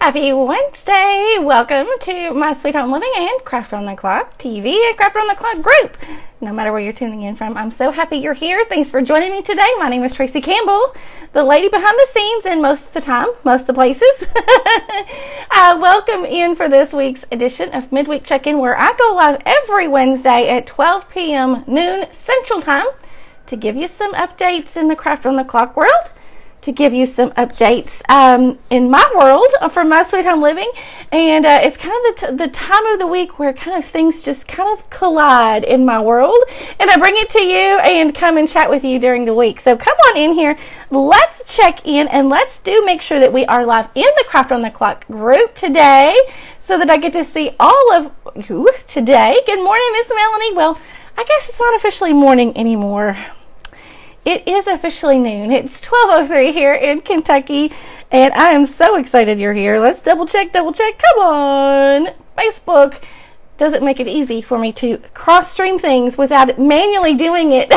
Happy Wednesday! Welcome to my Sweet Home Living and Craft on the Clock TV and Craft on the Clock group. No matter where you're tuning in from, I'm so happy you're here. Thanks for joining me today. My name is Tracey Campbell, the lady behind the scenes and most of the time, most of the places. Welcome in for this week's edition of Midweek Check-In, where I go live every Wednesday at 12 p.m. noon Central Time to give you some updates in the Craft on the Clock world, to give you some updates in my world from my Sweet Home Living. And it's kind of the time of the week where kind of things just kind of collide in my world, and I bring it to you and come and chat with you during the week. So come on in here, let's check in, and let's make sure that we are live in the Craft on the Clock group today so that I get to see all of you today. Good morning, Miss Melanie. Well, I guess it's not officially morning anymore. It is officially noon. It's 12:03 here in Kentucky, and I am so excited you're here. Let's double check. Come on. Facebook doesn't make it easy for me to cross-stream things without manually doing it.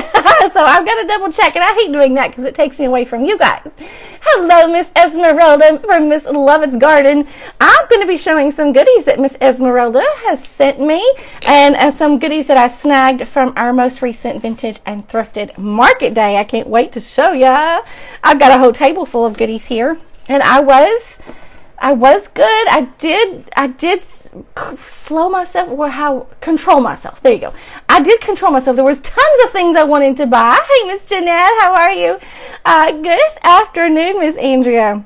So I've got to double check, and I hate doing that because it takes me away from you guys. Hello, Miss Esmeralda from Miss Luvvitts-Garden. I'm going to be showing some goodies that Miss Esmeralda has sent me, and some goodies that I snagged from our most recent Vintage and Thrifted Market Day. I can't wait to show ya. I've got a whole table full of goodies here, and I was good. I did slow myself, or control myself. There you go. I did control myself. There was tons of things I wanted to buy. Hey, Miss Jeanette, how are you? Good afternoon, Miss Andrea.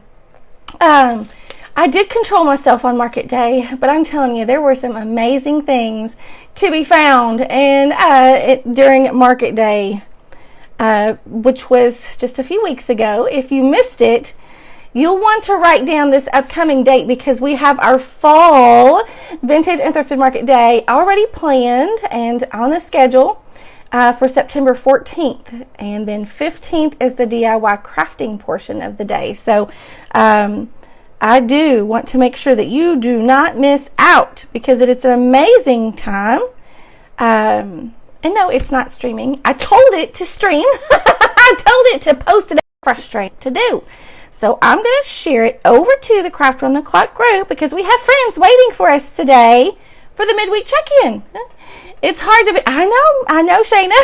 I did control myself on Market Day, but I'm telling you, there were some amazing things to be found during Market Day, which was just a few weeks ago. If you missed it, you'll want to write down this upcoming date because we have our fall Vintage and Thrifted Market Day already planned and on the schedule for September 14th. And then 15th is the DIY crafting portion of the day. So I do want to make sure that you do not miss out because it's an amazing time. And no, it's not streaming. I told it to stream. I told it to post it. Frustrated to do. So I'm going to share it over to the Craft on the Clock group because we have friends waiting for us today for the midweek check-in. It's hard to be, I know, Shayna.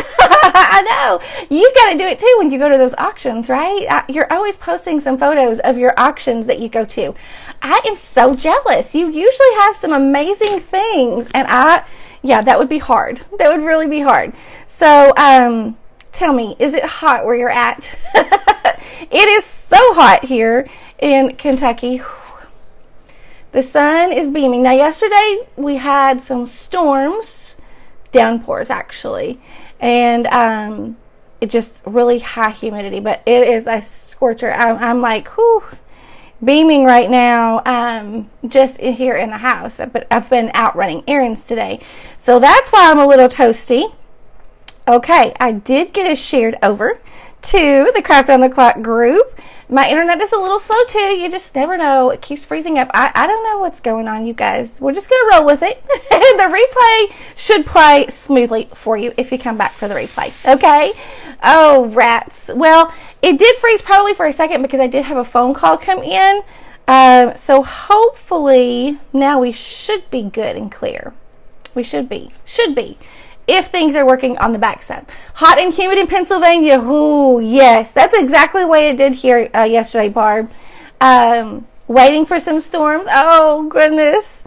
I know. You've got to do it too when you go to those auctions, right? You're always posting some photos of your auctions that you go to. I am so jealous. You usually have some amazing things, and that would be hard. That would really be hard. So, tell me, is it hot where you're at? It is so hot here in Kentucky. The sun is beaming. Now, yesterday we had some storms, downpours actually, and it just really high humidity, but it is a scorcher. I'm like, whew, beaming right now, just here in the house, but I've been out running errands today. So that's why I'm a little toasty. Okay, I did get it shared over to the Craft on the Clock group. My internet is a little slow too. You just never know. It keeps freezing up. I don't know what's going on, you guys. We're just going to roll with it. The replay should play smoothly for you if you come back for the replay. Okay? Oh, rats. Well, it did freeze probably for a second because I did have a phone call come in. So hopefully now we should be good and clear. We should be. If things are working on the backside. Hot and humid in Pennsylvania. Ooh, yes. That's exactly the way it did here yesterday, Barb. Waiting for some storms. Oh, goodness.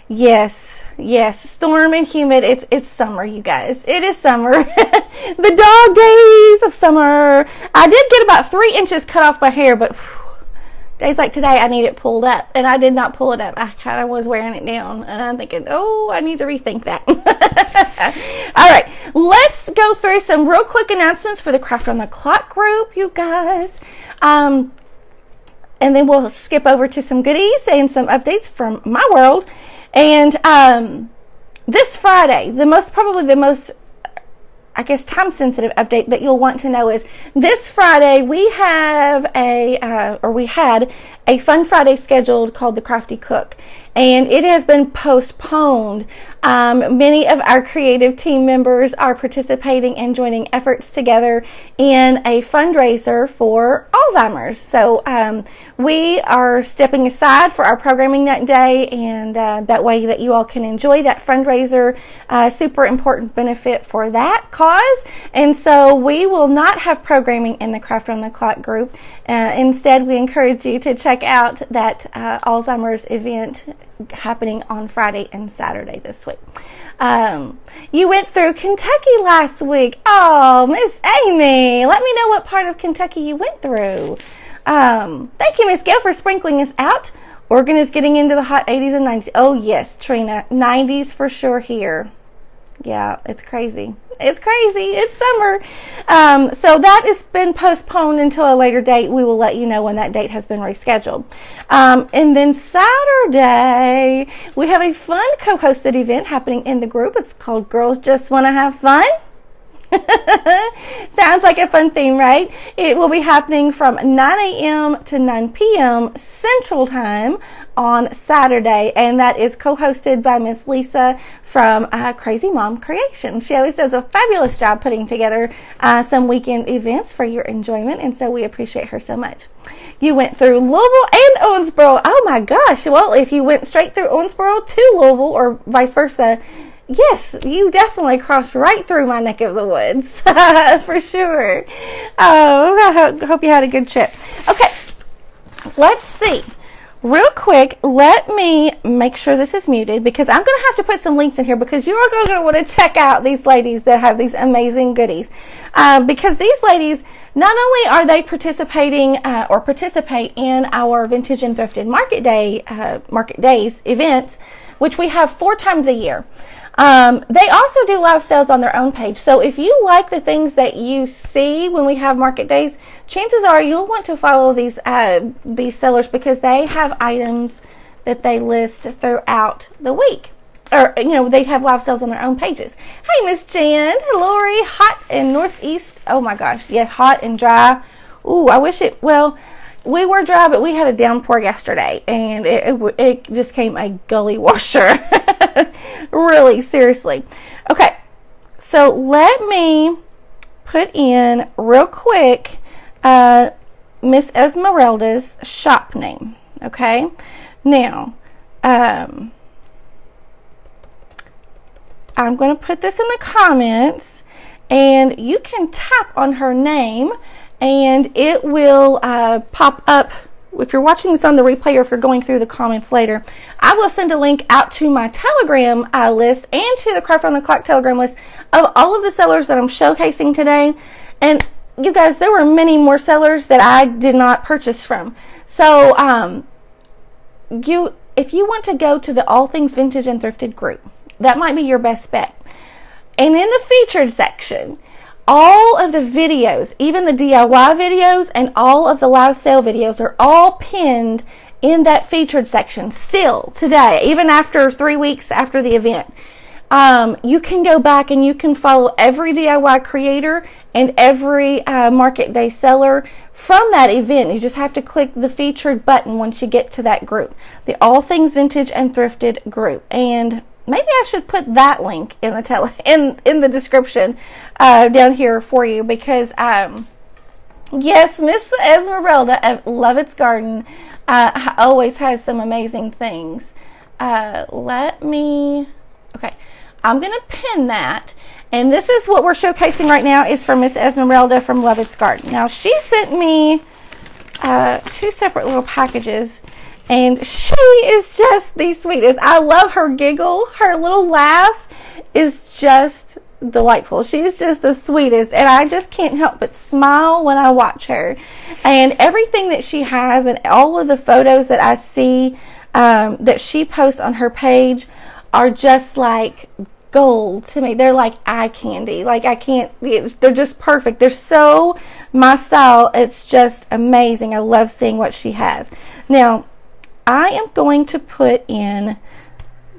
Yes. Storm and humid. It's summer, you guys. It is summer. The dog days of summer. I did get about 3 inches cut off my hair, but days like today, I need it pulled up, and I did not pull it up. I kind of was wearing it down, and I'm thinking, oh, I need to rethink that. All right, let's go through some real quick announcements for the Craft on the Clock group, you guys. And then we'll skip over to some goodies and some updates from my world. And this Friday, probably the most I guess time-sensitive update that you'll want to know is this Friday we have we had a Fun Friday scheduled called the Crafty Cook, and it has been postponed. Many of our creative team members are participating and joining efforts together in a fundraiser for Alzheimer's. So we are stepping aside for our programming that day, and that way that you all can enjoy that fundraiser. Super important benefit for that cause. And so we will not have programming in the Craft on the Clock group. Instead, we encourage you to check out that Alzheimer's event happening on Friday and Saturday this week. You went through Kentucky last week. Oh, Miss Amy, let me know what part of Kentucky you went through. Thank you, Miss Gail, for sprinkling us out. Oregon is getting into the hot 80s and 90s. Oh, yes, Trina, 90s for sure here. Yeah, it's crazy. It's crazy. It's summer. So that has been postponed until a later date. We will let you know when that date has been rescheduled. And then Saturday, we have a fun co-hosted event happening in the group. It's called Girls Just Want to Have Fun. Sounds like a fun theme, right? It will be happening from 9 a.m. to 9 p.m. Central Time on Saturday, and that is co-hosted by Miss Lisa from Crazy Mom Creation. She always does a fabulous job putting together some weekend events for your enjoyment, and so we appreciate her so much. You went through Louisville and Owensboro. Oh my gosh. Well, if you went straight through Owensboro to Louisville or vice versa, yes, you definitely crossed right through my neck of the woods, for sure. Oh, I hope you had a good trip. Okay, let's see. Real quick, let me make sure this is muted, because I'm going to have to put some links in here, because you are going to want to check out these ladies that have these amazing goodies. Because these ladies, not only are they participating or participate in our Vintage and Thrifted Market Days events, which we have 4 times a year. They also do live sales on their own page. So if you like the things that you see when we have market days, chances are you'll want to follow these sellers, because they have items that they list throughout the week. Or, they have live sales on their own pages. Hey, Miss Jan. Lori, hot in Northeast. Oh my gosh. Yeah, hot and dry. Ooh, I wish we were dry, but we had a downpour yesterday, and it just came a gully washer. Really, seriously. Okay, so let me put in real quick Miss Esmeralda's shop name. Okay, now I'm going to put this in the comments, and you can tap on her name, and it will pop up. If you're watching this on the replay, or if you're going through the comments later, I will send a link out to my Telegram list and to the Craft on the Clock Telegram list of all of the sellers that I'm showcasing today. And you guys, there were many more sellers that I did not purchase from. So if you want to go to the All Things Vintage and Thrifted group, that might be your best bet. And in the featured section, all of the videos, even the DIY videos and all of the live sale videos, are all pinned in that featured section still today, even after 3 weeks after the event. You can go back and you can follow every DIY creator and every market day seller from that event. You just have to click the featured button once you get to that group, the All Things Vintage and Thrifted group. And maybe I should put that link in the in the description down here for you, because yes, Miss Esmeralda at Luvvitts-Garden always has some amazing things. Okay, I'm going to pin that, and this is what we're showcasing right now is from Miss Esmeralda from Luvvitts-Garden. Now, she sent me 2 separate little packages. And she is just the sweetest. I love her giggle. Her little laugh is just delightful. She's just the sweetest. And I just can't help but smile when I watch her. And everything that she has and all of the photos that I see that she posts on her page are just like gold to me. They're like eye candy. Like they're just perfect. They're so my style. It's just amazing. I love seeing what she has. Now, I am going to put in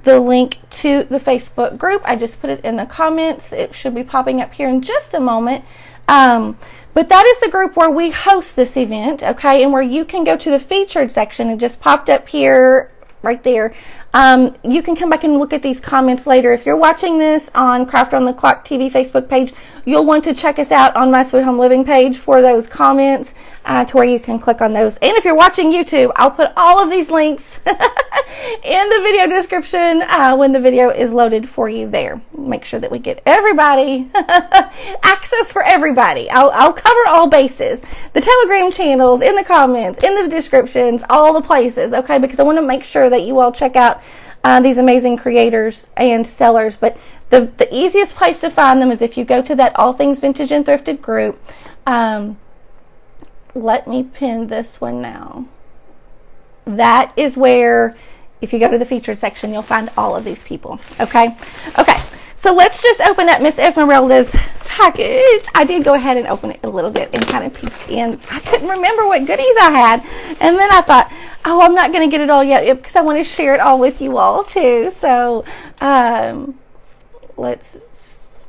the link to the Facebook group. I just put it in the comments. It should be popping up here in just a moment. But that is the group where we host this event, okay, and where you can go to the featured section. It just popped up here, right there. You can come back and look at these comments later. If you're watching this on Craft on the Clock TV Facebook page, you'll want to check us out on My Sweet Home Living page for those comments, to where you can click on those. And if you're watching YouTube, I'll put all of these links in the video description when the video is loaded for you there. Make sure that we get everybody, access for everybody. I'll cover all bases. The Telegram channels, in the comments, in the descriptions, all the places, okay? Because I want to make sure that you all check out these amazing creators and sellers. But the easiest place to find them is if you go to that All Things Vintage and Thrifted group. Let me pin this one now. That is where, if you go to the featured section, you'll find all of these people. Okay? Okay. So let's just open up Miss Esmeralda's package. I did go ahead and open it a little bit and kind of peek in. I couldn't remember what goodies I had. And then I thought, oh, I'm not going to get it all yet because I want to share it all with you all too. So let's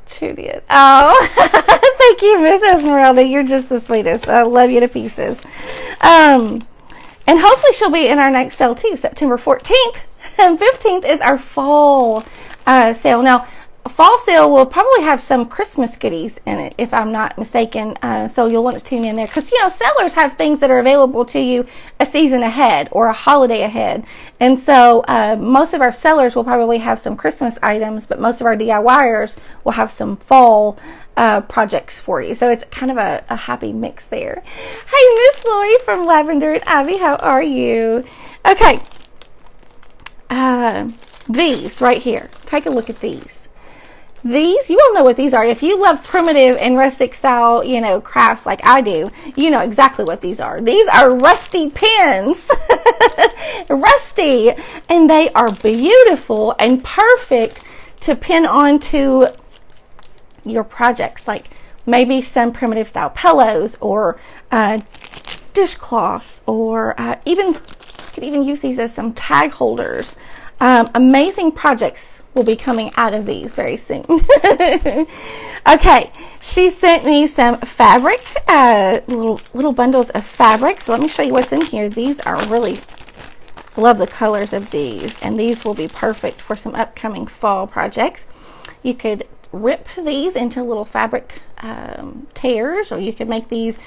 shoot it. Oh, thank you, Miss Esmeralda. You're just the sweetest. I love you to pieces. And hopefully she'll be in our next sale too. September 14th and 15th is our fall sale. Now, a fall sale will probably have some Christmas goodies in it, if I'm not mistaken. So you'll want to tune in there. Because, you know, sellers have things that are available to you a season ahead or a holiday ahead. And so most of our sellers will probably have some Christmas items, but most of our DIYers will have some fall projects for you. So it's kind of a happy mix there. Hey, Miss Lloyd from Lavender Ivy, how are you? Okay. These right here. Take a look at these. These, you all know what these are. If you love primitive and rustic style, you know, crafts like I do, you know exactly what these are. These are rusty pins. Rusty. And they are beautiful and perfect to pin onto your projects, like maybe some primitive style pillows or dishcloths, or even, you could even use these as some tag holders. Amazing projects will be coming out of these very soon. Okay, she sent me some fabric, little bundles of fabric. So let me show you what's in here. These are really, love the colors of these, and these will be perfect for some upcoming fall projects. You could rip these into little fabric tears, or you could make these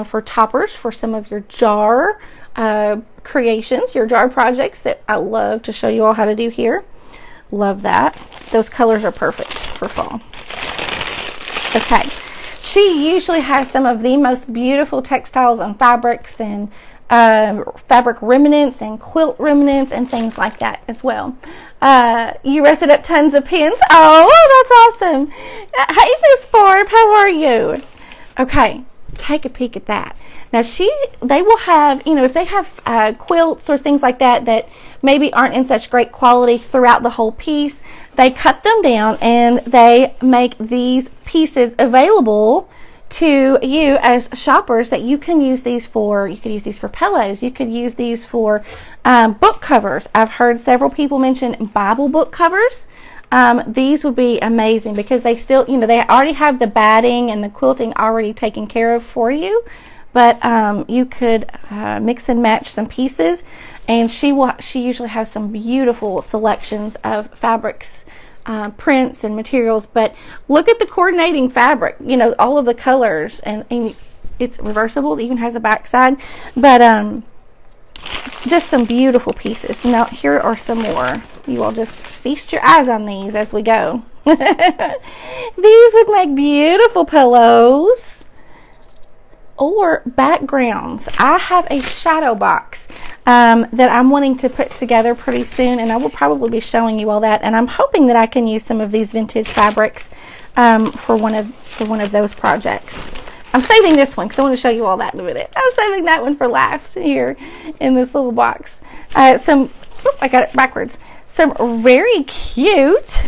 for toppers for some of your jar creations, your jar projects that I love to show you all how to do here. Love that. Those colors are perfect for fall. Okay, she usually has some of the most beautiful textiles and fabrics and fabric remnants and quilt remnants and things like that as well. You rested up tons of pins. Oh, that's awesome. Hey, Miss Barb, how are you? Okay, take a peek at that. Now they will have, you know, if they have quilts or things like that that maybe aren't in such great quality throughout the whole piece, they cut them down and they make these pieces available to you as shoppers that you can use these for. You could use these for pillows. You could use these for book covers. I've heard several people mention Bible book covers. These would be amazing because they still, you know, they already have the batting and the quilting already taken care of for you. But you could mix and match some pieces, and she usually has some beautiful selections of fabrics, prints and materials. But look at the coordinating fabric, you know, all of the colors, and it's reversible. It even has a back side. But just some beautiful pieces. Now here are some more. You all just feast your eyes on these as we go. These would make beautiful pillows or backgrounds. I have a shadow box that I'm wanting to put together pretty soon, and I will probably be showing you all that. And I'm hoping that I can use some of these vintage fabrics for one of those projects. I'm saving this one because I want to show you all that in a minute. I'm saving that one for last here in this little box. I got it backwards. Some very cute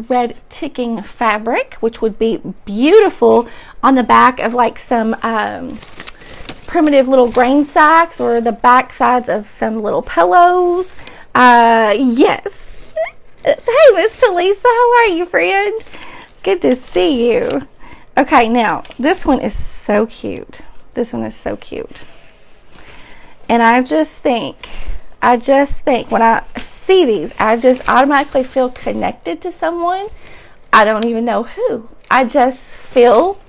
red ticking fabric, which would be beautiful on the back of like some primitive little grain sacks or the back sides of some little pillows. Yes. Hey, Miss Talisa, how are you, friend? Good to see you. Okay, now, this one is so cute. This one is so cute. And I just think, when I see these, I just automatically feel connected to someone. I don't even know who. I just feel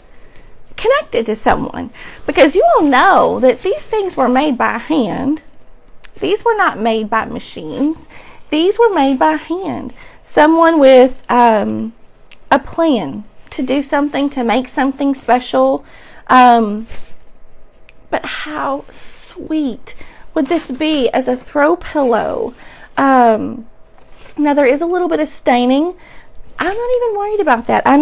connected to someone. Because you all know that these things were made by hand. These were not made by machines. These were made by hand. Someone with a plan to do something, to make something special. But how sweet would this be as a throw pillow? Now there is a little bit of staining. I'm not even worried about that. I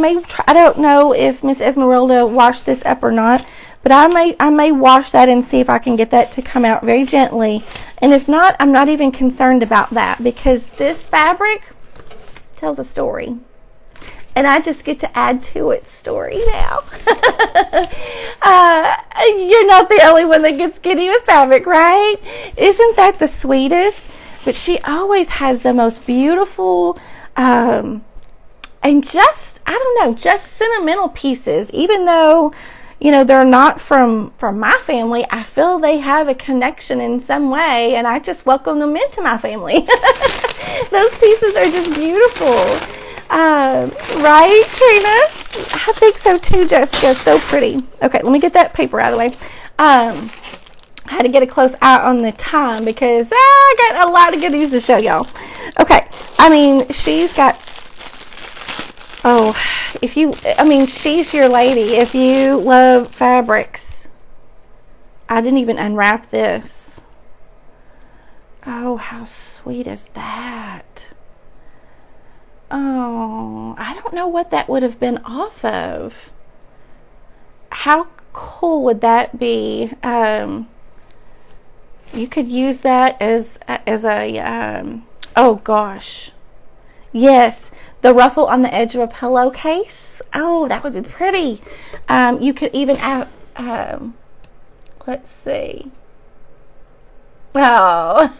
don't know if Miss Esmeralda washed this up or not, but I may wash that and see if I can get that to come out very gently. And if not, I'm not even concerned about that, because this fabric tells a story. And I just get to add to its story now. You're not the only one that gets giddy with fabric, right? Isn't that the sweetest? But she always has the most beautiful, and just, I don't know, just sentimental pieces. Even though, you know, they're not from my family, I feel they have a connection in some way, and I just welcome them into my family. Those pieces are just beautiful. Right, Trina? I think so too, Jessica. So pretty. Okay, let me get that paper out of the way. I had to get a close eye on the time because I got a lot of goodies to show y'all. Okay, I mean, she's got, she's your lady. If you love fabrics. I didn't even unwrap this. Oh, how sweet is that? Oh, I don't know what that would have been off of. How cool would that be? You could use that as a, oh gosh. Yes, the ruffle on the edge of a pillowcase. Oh, that would be pretty. You could even have, let's see. Oh,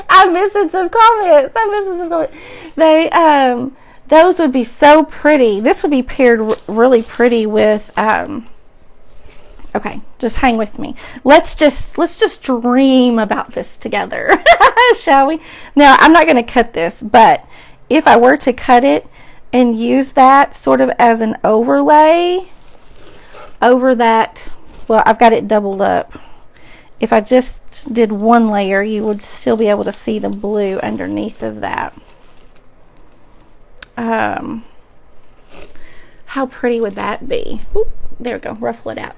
I'm missing some comments. They, those would be so pretty. This would be paired really pretty with, okay, just hang with me. Let's just dream about this together, shall we? Now, I'm not going to cut this, but if I were to cut it and use that sort of as an overlay over that, well, I've got it doubled up. If I just did one layer, you would still be able to see the blue underneath of that. How pretty would that be? Oop, there we go. Ruffle it out.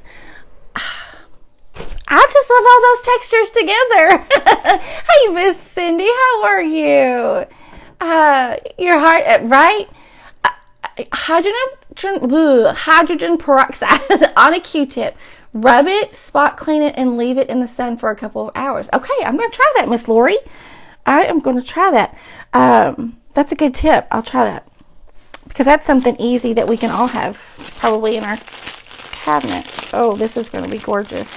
I just love all those textures together. Hey, Miss Cindy, how are you? Your heart, right? Hydrogen peroxide on a Q-tip. Rub it, spot clean it, and leave it in the sun for a couple of hours. Okay, I'm going to try that, Miss Lori. I am going to try that. That's a good tip. I'll try that. Because that's something easy that we can all have probably in our cabinet. Oh, this is going to be gorgeous.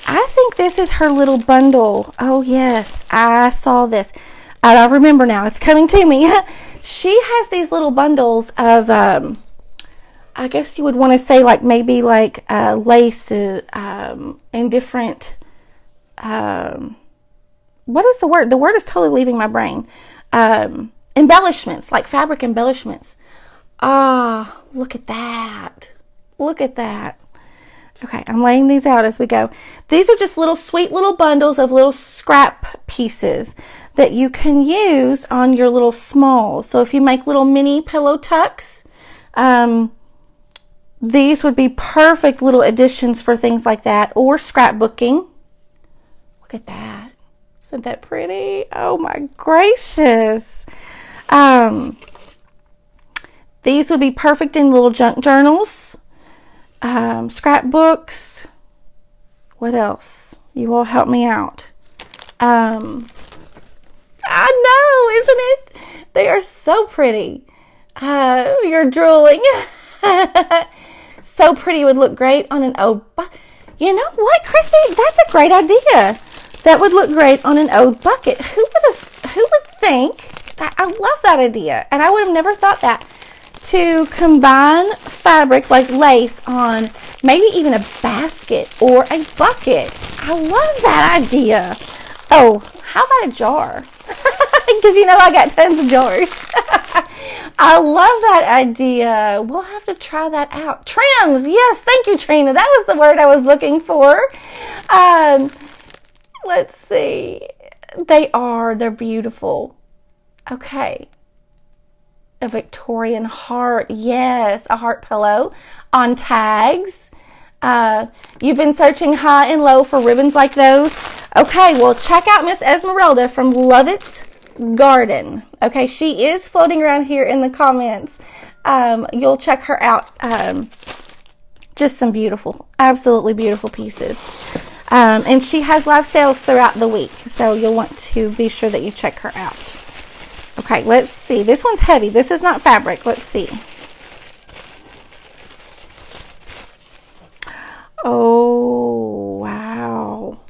I think this is her little bundle. Oh, yes. I saw this. I remember now. It's coming to me. She has these little bundles of... I guess you would want to say maybe lace and different, what is the word? The word is totally leaving my brain. Embellishments, like fabric embellishments. Ah, look at that. Look at that. Okay, I'm laying these out as we go. These are just little sweet little bundles of little scrap pieces that you can use on your little smalls. So if you make little mini pillow tucks, these would be perfect little additions for things like that, or scrapbooking. Look at that. Isn't that pretty? Oh my gracious. These would be perfect in little junk journals, scrapbooks. What else? You all help me out. I know, isn't it? They are so pretty. You're drooling. So pretty. Would look great on an old you know what, Chrissy? That's a great idea. That would look great on an old bucket. Who would think that? I love that idea, and I would have never thought that to combine fabric like lace on maybe even a basket or a bucket. I love that idea. Oh, how about a jar? Because you know I got tons of jars. I love that idea. We'll have to try that out. Trims, yes, thank you, Trina. That was the word I was looking for. Let's see. They're beautiful. Okay. A Victorian heart. Yes, a heart pillow on tags. You've been searching high and low for ribbons like those. Okay, well, check out Miss Esmeralda from Luvvitts-Garden. Okay, she is floating around here in the comments. You'll check her out. Just some beautiful, absolutely beautiful pieces. And she has live sales throughout the week, so you'll want to be sure that you check her out. Okay, let's see. This one's heavy. This is not fabric. Let's see. Oh, wow.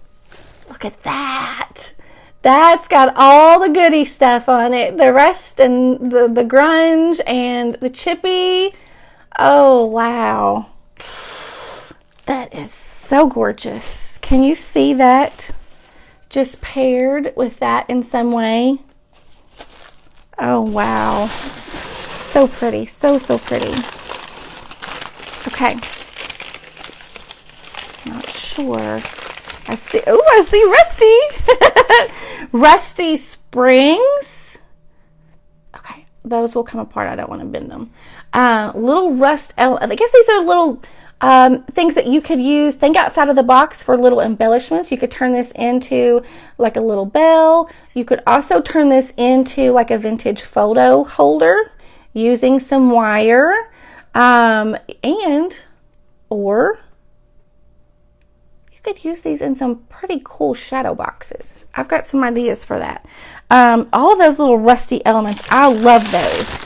Look at that. That's got all the goody stuff on it. The rust and the grunge and the chippy. Oh, wow. That is so gorgeous. Can you see that? Just paired with that in some way. Oh, wow. So pretty. So pretty. Okay. Not sure. I see Rusty. Rusty Springs. Okay. Those will come apart. I don't want to bend them. Little rust. I guess these are little things that you could use. Think outside of the box for little embellishments. You could turn this into like a little bell. You could also turn this into like a vintage photo holder using some wire. Or you could use these in some pretty cool shadow boxes. I've got some ideas for that. All of those little rusty elements, I love those.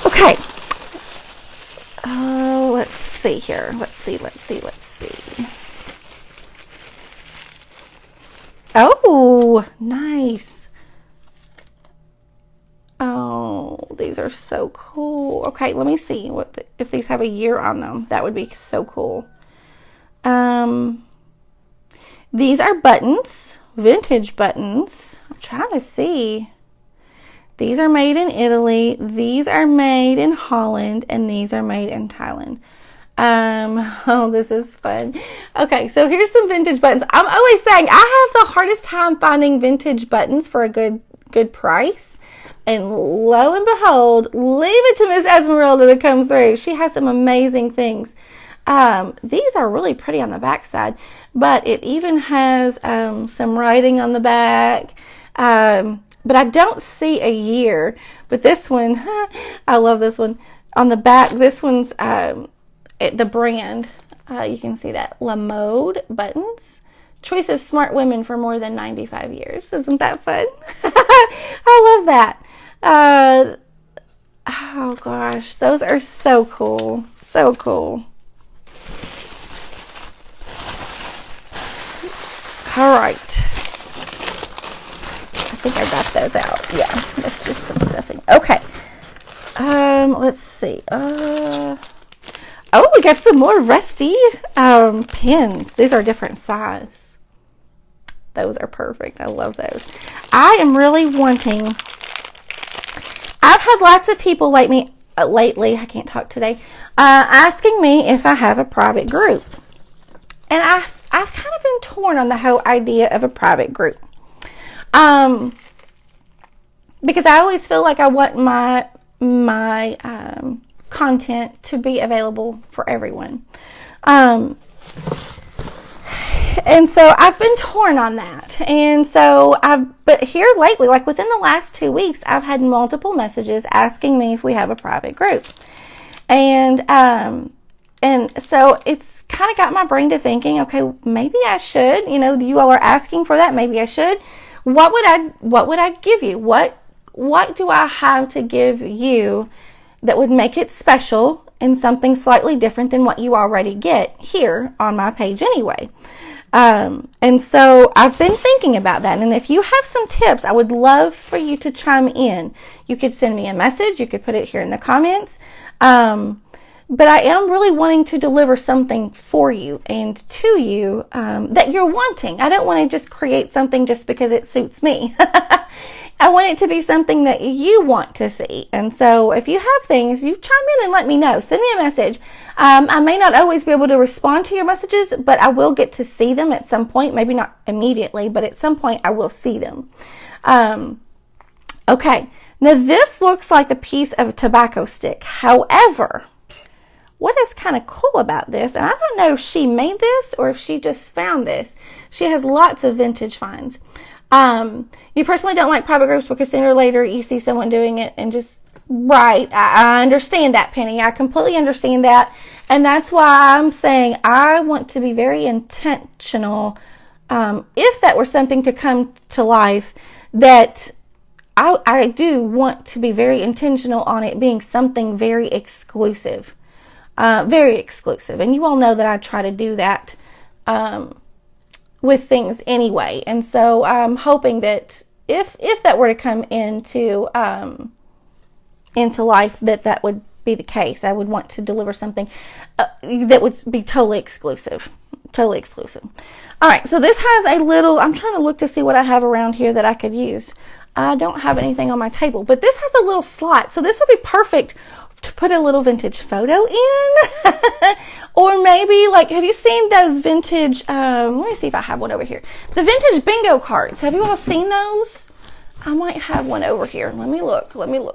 Okay. Let's see here. Let's see. Oh, nice. Oh, these are so cool. Okay, let me see if these have a year on them. That would be so cool. These are buttons, vintage buttons. I'm trying to see. These are made in Italy. These are made in Holland, and these are made in Thailand. Oh, this is fun. Okay, so here's some vintage buttons. I'm always saying I have the hardest time finding vintage buttons for a good price. And lo and behold, leave it to Miss Esmeralda to come through. She has some amazing things. These are really pretty on the back side, but it even has some writing on the back. But I don't see a year. But this one, I love this one. On the back, this one's the brand. You can see that. La Mode buttons. Choice of smart women for more than 95 years. Isn't that fun? I love that. Oh gosh, those are so cool. So cool. All right. I think I got those out. Yeah, that's just some stuffing. Okay. Let's see. Oh, we got some more rusty pins. These are different size. Those are perfect. I love those. I am really wanting. I've had lots of people lately. I can't talk today. Asking me if I have a private group, and I've kind of been torn on the whole idea of a private group. Because I always feel like I want my content to be available for everyone. And so I've been torn on that. And so but here lately, like within the last 2 weeks, I've had multiple messages asking me if we have a private group. And so it's kind of got my brain to thinking, okay, maybe I should, you all are asking for that. Maybe I should. What would I give you? What do I have to give you that would make it special and something slightly different than what you already get here on my page anyway? And so I've been thinking about that. And if you have some tips, I would love for you to chime in. You could send me a message. You could put it here in the comments. But I am really wanting to deliver something for you and to you that you're wanting. I don't want to just create something just because it suits me. I want it to be something that you want to see. And so if you have things, you chime in and let me know. Send me a message. I may not always be able to respond to your messages, but I will get to see them at some point. Maybe not immediately, but at some point I will see them. Okay. Now this looks like a piece of a tobacco stick. However, what is kind of cool about this, and I don't know if she made this or if she just found this. She has lots of vintage finds. You personally don't like private groups because sooner or later you see someone doing it and just, right, I understand that, Penny. I completely understand that. And that's why I'm saying I want to be very intentional. If that were something to come to life, that I do want to be very intentional on it being something very exclusive. Very exclusive. And you all know that I try to do that with things anyway. And so I'm hoping that if that were to come into life, that would be the case. I would want to deliver something that would be totally exclusive. Totally exclusive. All right, so this has a little, I'm trying to look to see what I have around here that I could use. I don't have anything on my table, but this has a little slot. So this would be perfect to put a little vintage photo in. Or maybe, like, have you seen those vintage, let me see if I have one over here. The vintage bingo cards. Have you all seen those? I might have one over here. Let me look. Look what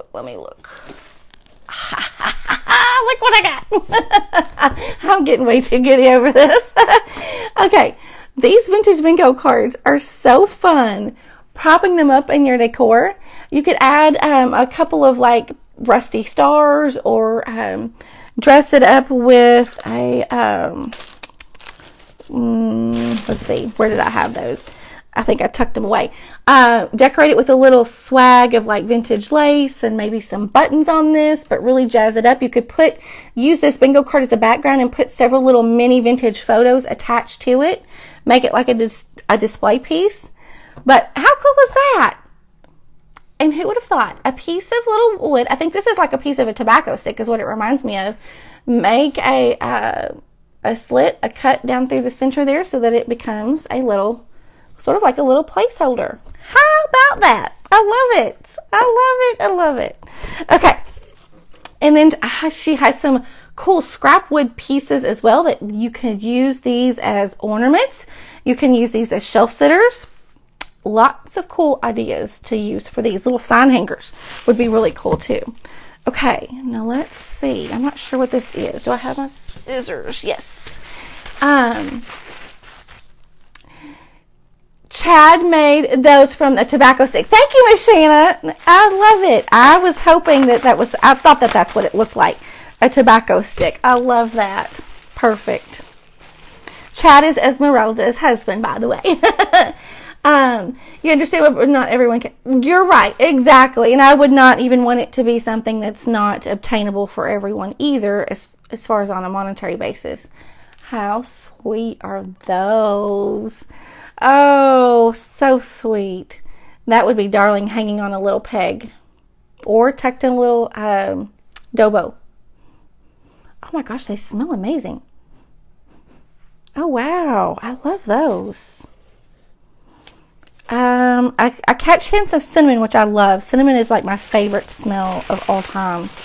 I got. I'm getting way too giddy over this. Okay. These vintage bingo cards are so fun. Propping them up in your decor. You could add a couple of, like, rusty stars, or dress it up with a let's see, where did I have those? I think I tucked them away. Decorate it with a little swag of like vintage lace and maybe some buttons on this, but really jazz it up. You could use this bingo card as a background and put several little mini vintage photos attached to it. Make it like a display piece. But how cool is that? And who would have thought? A piece of little wood. I think this is like a piece of a tobacco stick is what it reminds me of. Make a slit, a cut down through the center there so that it becomes a little, sort of like a little placeholder. How about that? I love it. I love it. Okay. And then she has some cool scrap wood pieces as well that you can use these as ornaments. You can use these as shelf sitters. Lots of cool ideas to use for these little sign hangers would be really cool too. Okay, now let's see. I'm not sure what this is. Do I have my scissors? Yes. Chad made those from the tobacco stick. Thank you, Miss Shanna. I love it. I was hoping I thought that's what it looked like. A tobacco stick. I love that. Perfect. Chad is Esmeralda's husband, by the way. You understand what not everyone can. You're right, exactly. And I would not even want it to be something that's not obtainable for everyone either, as far as on a monetary basis. How sweet are those? Oh, so sweet. That would be darling hanging on a little peg or tucked in a little dobo. Oh my gosh, they smell amazing. Oh wow, I love those. I catch hints of cinnamon, which I love. Cinnamon is like my favorite smell of all times.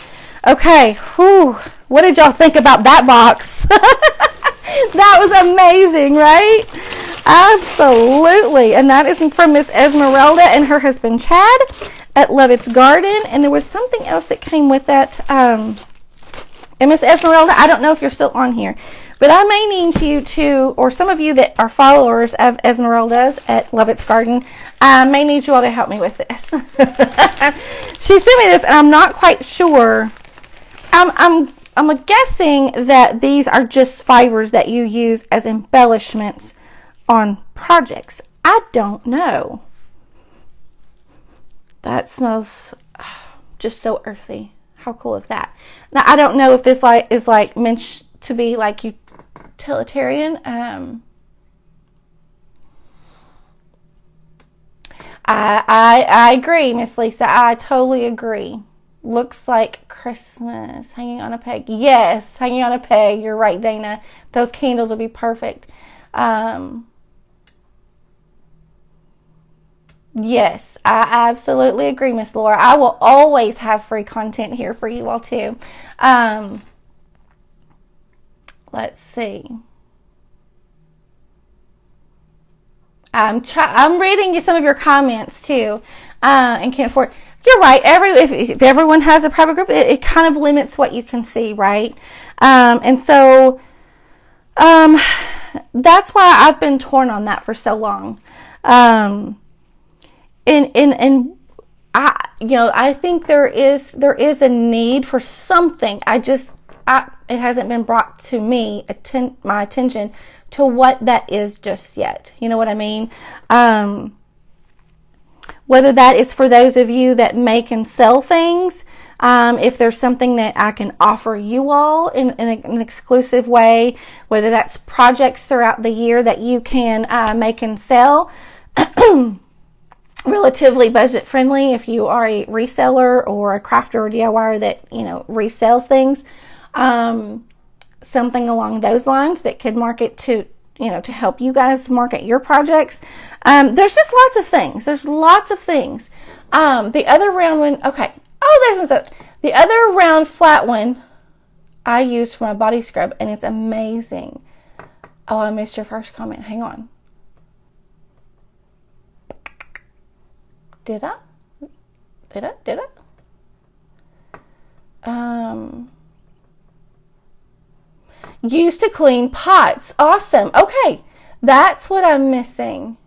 Okay, whew. What did y'all think about that box? That was amazing, right? Absolutely. And that is from Miss Esmeralda and her husband Chad at Luvvitts-Garden. And there was something else that came with that. And Miss Esmeralda, I don't know if you're still on here, but I may need you to, or some of you that are followers of Esmeralda's at Luvvitts-Garden, I may need you all to help me with this. She sent me this, and I'm not quite sure. I'm guessing that these are just fibers that you use as embellishments on projects. I don't know. That smells just so earthy. How cool is that? Now, I don't know if this is meant to be like utilitarian. I agree, Miss Lisa. I totally agree. Looks like Christmas. Hanging on a peg. Yes, hanging on a peg. You're right, Dana. Those candles will be perfect. Yes, I absolutely agree, Miss Laura. I will always have free content here for you all too. Let's see. I'm reading you some of your comments too, and can't afford. You're right. If everyone has a private group, it kind of limits what you can see, right? And so that's why I've been torn on that for so long. And I think there is a need for something. It hasn't been brought to my attention to what that is just yet. You know what I mean? Whether that is for those of you that make and sell things, if there's something that I can offer you all in an exclusive way, whether that's projects throughout the year that you can make and sell, relatively budget friendly if you are a reseller or a crafter or DIYer that resells things, something along those lines that could market to help you guys market your projects. There's just lots of things. The other round one, okay. Oh, the other round flat one I used for my body scrub, and it's amazing. Oh, I missed your first comment. Hang on. Did I? Used to clean pots. Awesome. Okay. That's what I'm missing.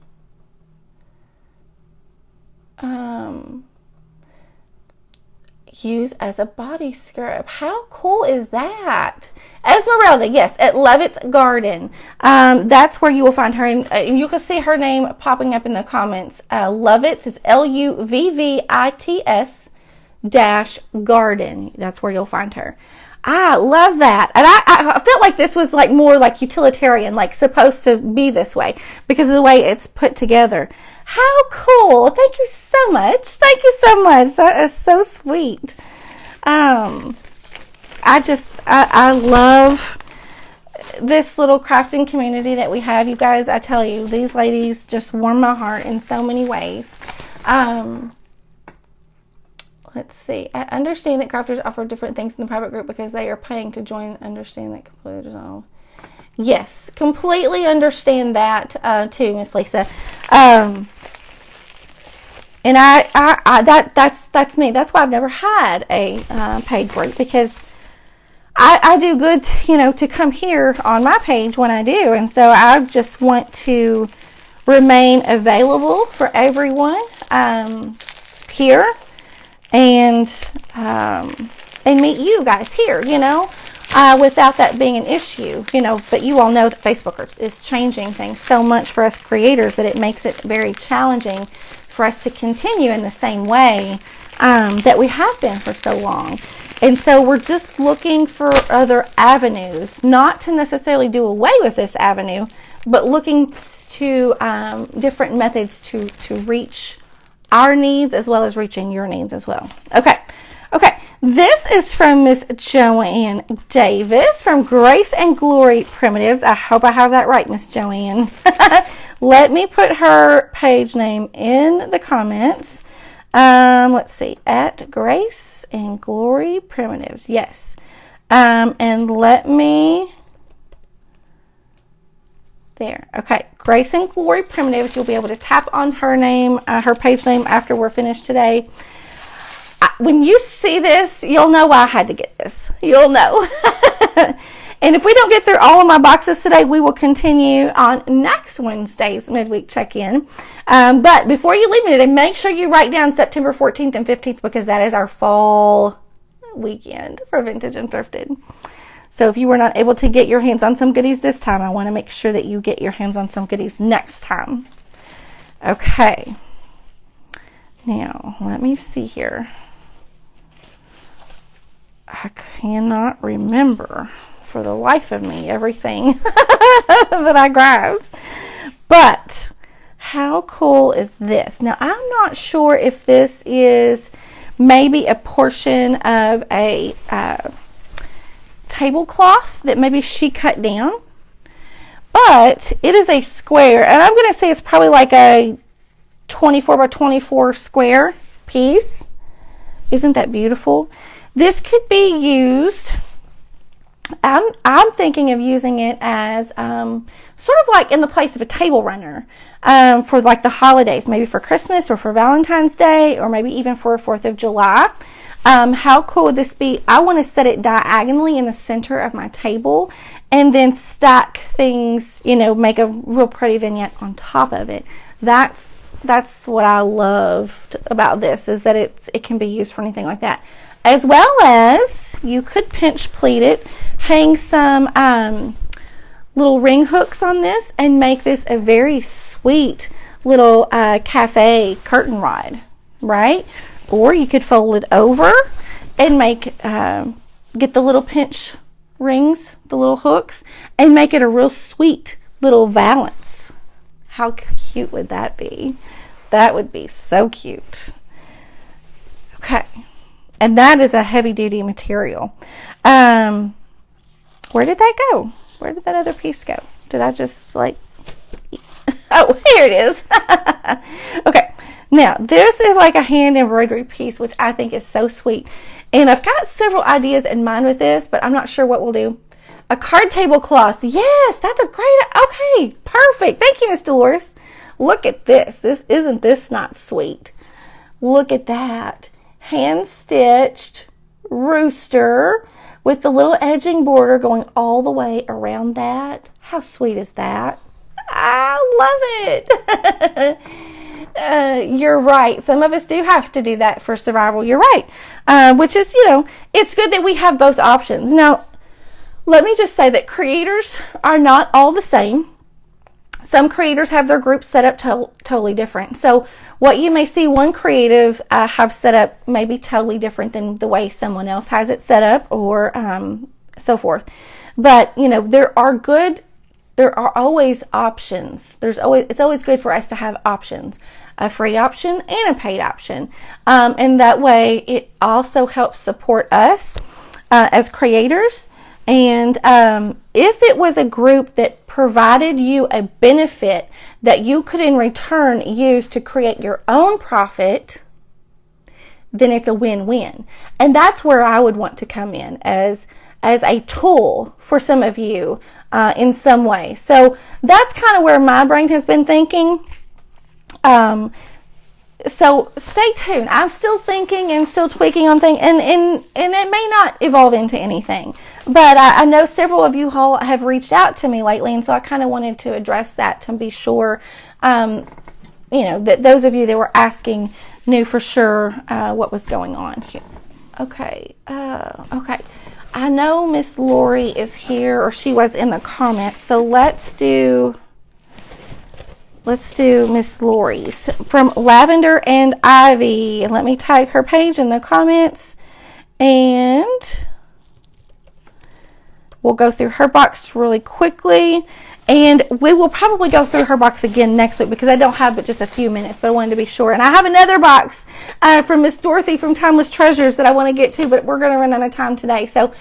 Use as a body scrub. How cool is that? Esmeralda, yes, at Luvvitts-Garden. That's where you will find her. And you can see her name popping up in the comments. Luvvitts, it's Luvvitts-Garden. That's where you'll find her. I love that. And I felt like this was like more like utilitarian, like supposed to be this way because of the way it's put together. How cool. Thank you so much. Thank you so much. That is so sweet. I love this little crafting community that we have. You guys, I tell you, these ladies just warm my heart in so many ways. Let's see. I understand that crafters offer different things in the private group because they are paying to join. Understand that completely. Yes, completely understand that too, Miss Lisa. And that's me. That's why I've never had a paid group because I do good, to come here on my page when I do, and so I just want to remain available for everyone here. And meet you guys here, without that being an issue, but you all know that Facebook is changing things so much for us creators that it makes it very challenging for us to continue in the same way that we have been for so long. And so we're just looking for other avenues, not to necessarily do away with this avenue, but looking to different methods to reach our needs as well as reaching your needs as well. Okay. This is from Miss Joanne Davis from Grace and Glory Primitives. I hope I have that right, Miss Joanne. Let me put her page name in the comments. Let's see, at Grace and Glory Primitives. Yes. And let me... There. Okay. Grace and Glory Primitives. You'll be able to tap on her name, her page name after we're finished today. When you see this, you'll know why I had to get this. You'll know. And if we don't get through all of my boxes today, we will continue on next Wednesday's midweek check-in. But before you leave me today, make sure you write down September 14th and 15th because that is our fall weekend for Vintage and Thrifted. So if you were not able to get your hands on some goodies this time, I want to make sure that you get your hands on some goodies next time. Okay. Now, let me see here. I cannot remember for the life of me everything that I grabbed. But how cool is this. Now, I'm not sure if this is maybe a portion of a tablecloth that maybe she cut down, but it is a square, and I'm going to say it's probably like a 24 by 24 square piece. Isn't that beautiful? This could be used, I'm thinking of using it as sort of like in the place of a table runner for like the holidays, maybe for Christmas or for Valentine's Day, or maybe even for 4th of July. How cool would this be? I want to set it diagonally in the center of my table and then stack things, you know, make a real pretty vignette on top of it. That's what I loved about this, is that it can be used for anything like that. As well as you could pinch pleat it, hang some little ring hooks on this, and make this a very sweet little cafe curtain rod, right? Or you could fold it over and make get the little pinch rings, the little hooks, and make it a real sweet little valance. How cute would that be? That would be so cute. Okay. And that is a heavy duty material. Where did that go? Where did that other piece go? Did I just like, oh, here it is. Okay. Now, this is like a hand embroidery piece, which I think is so sweet. And I've got several ideas in mind with this, but I'm not sure what we'll do. A card tablecloth. Yes, that's a great, okay, perfect. Thank you, Miss Dolores. Look at this. Isn't this not sweet? Look at that. Hand-stitched rooster with the little edging border going all the way around that. How sweet is that? I love it. You're right. Some of us do have to do that for survival. You're right. Which is, you know, it's good that we have both options. Now, let me just say that creators are not all the same. Some creators have their groups set up totally different. So what you may see one creative have set up may be totally different than the way someone else has it set up, or so forth. But, you know, there are always options. It's always good for us to have options, a free option and a paid option. And that way it also helps support us as creators. And if it was a group that provided you a benefit that you could in return use to create your own profit, then it's a win-win. And that's where I would want to come in as a tool for some of you in some way. So that's kind of where my brain has been thinking. So stay tuned. I'm still thinking and still tweaking on things, and it may not evolve into anything. But I know several of you all have reached out to me lately, and so I kind of wanted to address that to be sure, you know, that those of you that were asking knew for sure what was going on here. Okay. Okay. I know Miss Lori is here, or she was in the comments, so let's do Miss Lori's from Lavender and Ivy. Let me type her page in the comments, and we'll go through her box really quickly. And we will probably go through her box again next week, because I don't have but just a few minutes, but I wanted to be sure. And I have another box from Miss Dorothy from Timeless Treasures that I want to get to, but we're going to run out of time today. So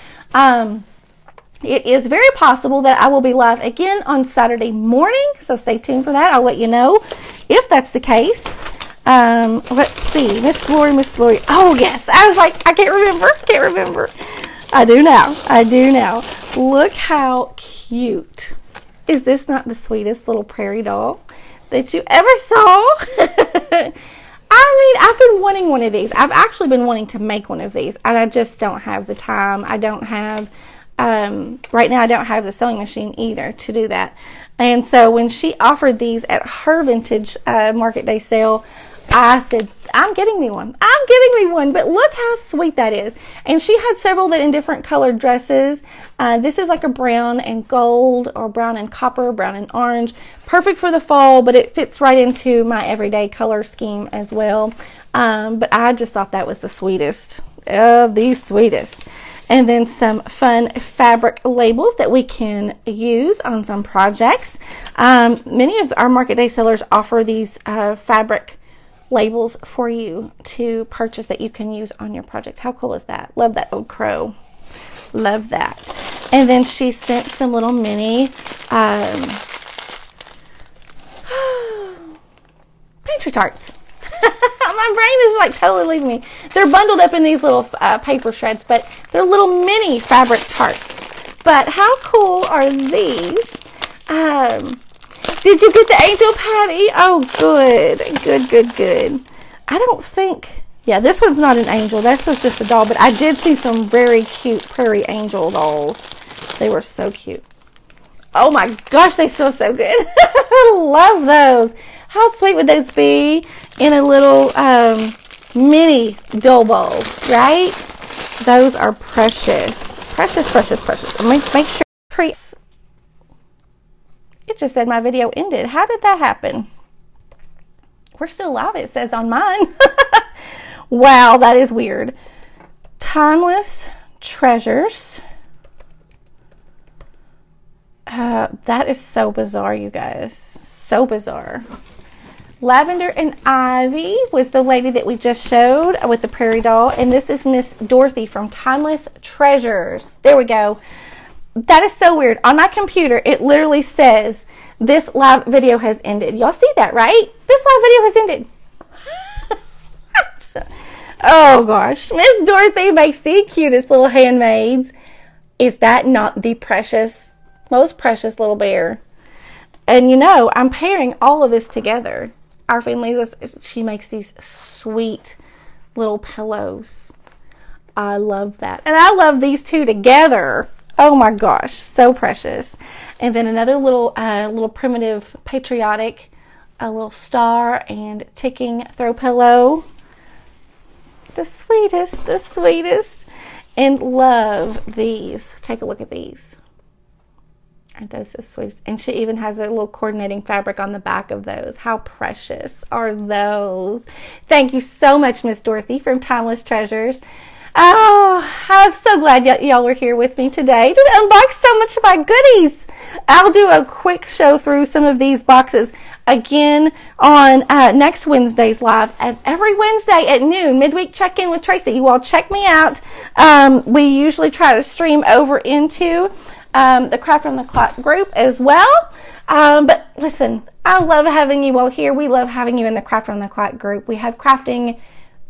it is very possible that I will be live again on Saturday morning, so stay tuned for that. I'll let you know if that's the case. Let's see, Miss Lori. Oh, yes. I was like, I can't remember. I do now. Look how cute. Is this not the sweetest little prairie doll that you ever saw? I mean, I've been wanting one of these. I've actually been wanting to make one of these, and I just don't have the time. I don't have... right now I don't have the sewing machine either to do that. And so when she offered these at her vintage market day sale, I said, I'm getting me one. But look how sweet that is. And she had several that in different colored dresses. This is like a brown and gold, or brown and copper, brown and orange. Perfect for the fall, but it fits right into my everyday color scheme as well. But I just thought that was the sweetest of the sweetest. and then some fun fabric labels that we can use on some projects. Many of our Market Day sellers offer these fabric labels for you to purchase that you can use on your projects. How cool is that? Love that old crow. Love that. And then she sent some little mini pantry tarts. My brain is like totally leaving me. They're bundled up in these little paper shreds, but they're little mini fabric tarts. But how cool are these? Did you get the angel patty? Oh, good. Good. I don't think... Yeah, this one's not an angel. This was just a doll, but I did see some very cute prairie angel dolls. They were so cute. Oh my gosh, they smell so good. I love those. How sweet would those be in a little mini dough bowl, right? Those are precious. Precious. Make sure. It just said my video ended. How did that happen? We're still live, it says on mine. Wow, that is weird. Timeless Treasures. That is so bizarre, you guys. So bizarre. Lavender Ivy was the lady that we just showed with the prairie doll. And this is Miss Dorothy from Timeless Treasures. There we go. That is so weird. On my computer, it literally says, this live video has ended. Y'all see that, right? This live video has ended. Oh gosh. Miss Dorothy makes the cutest little handmaids. Is that not the precious, most precious little bear? And you know, I'm pairing all of this together. Our family, she makes these sweet little pillows. I love that. And I love these two together. Oh my gosh, so precious. And then another little primitive patriotic, a little star and ticking throw pillow. The sweetest. And love these. Take a look at these. Aren't those so sweet? And she even has a little coordinating fabric on the back of those. How precious are those? Thank you so much, Miss Dorothy from Timeless Treasures. Oh, I'm so glad y'all were here with me today to unbox so much of my goodies. I'll do a quick show through some of these boxes again on next Wednesday's live. And every Wednesday at noon, midweek check-in with Tracey. You all check me out. We usually try to stream over into the Craft on the Clock group as well. But listen, I love having you all here. We love having you in the Craft on the Clock group. We have crafting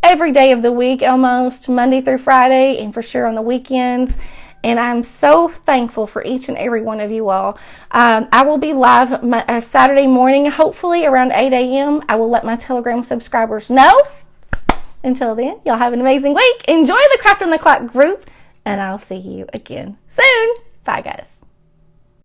every day of the week, almost Monday through Friday, and for sure on the weekends. And I'm so thankful for each and every one of you all. I will be live Saturday morning, hopefully around 8 a.m. I will let my Telegram subscribers know. Until then, y'all have an amazing week. Enjoy the Craft on the Clock group, and I'll see you again soon. Bye, guys.